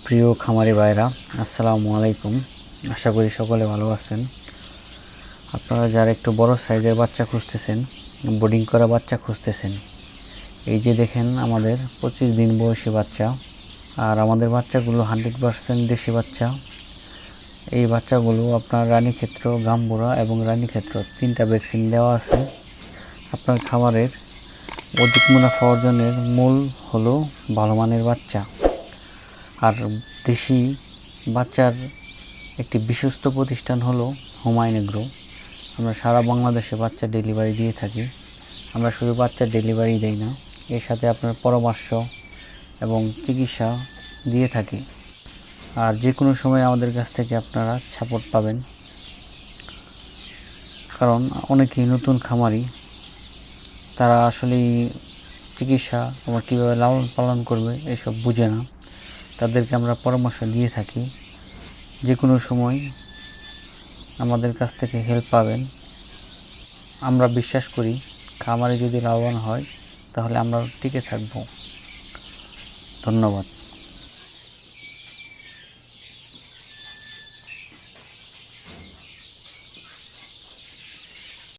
প্রিয় খামারি ভাইরা, আসসালামু আলাইকুম। আশা করি সকলে ভালো আছেন। আপনারা যারা একটু বড় সাইজের বাচ্চা খুঁজতেছেন, বোর্ডিং করা বাচ্চা খুঁজতেছেন, এই যে দেখেন আমাদের 25 দিন বয়সী বাচ্চা। আর আমাদের বাচ্চাগুলো 100% দেশি বাচ্চা। এই বাচ্চাগুলো আপনার রানীক্ষেত্র, গাম্বুরা এবং রানীক্ষেত্র 3টা ভ্যাকসিন দেওয়া আছে। আপনার খামারের অধিক মুনাফা অর্জনের মূল হলো ভালো মানের বাচ্চা। আর দেশি বাচ্চার একটি বিশ্বস্ত প্রতিষ্ঠান হলো হুমায়ুন এগ্রো। আমরা সারা বাংলাদেশে বাচ্চা ডেলিভারি দিয়ে থাকি। আমরা শুধু বাচ্চা ডেলিভারি দেই না, এর সাথে আপনার পরামর্শ এবং চিকিৎসা দিয়ে থাকি। আর যে কোনো সময় আমাদের কাছ থেকে আপনারা সাপোর্ট পাবেন, কারণ অনেকেই নতুন খামারি, তারা আসলেই চিকিৎসা এবং কীভাবে লালন পালন করবে এসব বুঝে না। তাদেরকে আমরা পরামর্শ দিয়ে থাকি। যে কোনো সময় আমাদের কাছ থেকে হেল্প পাবেন। আমরা বিশ্বাস করি খামারে যদি লাভবান হয় তাহলে আমরা টিকে থাকব। ধন্যবাদ।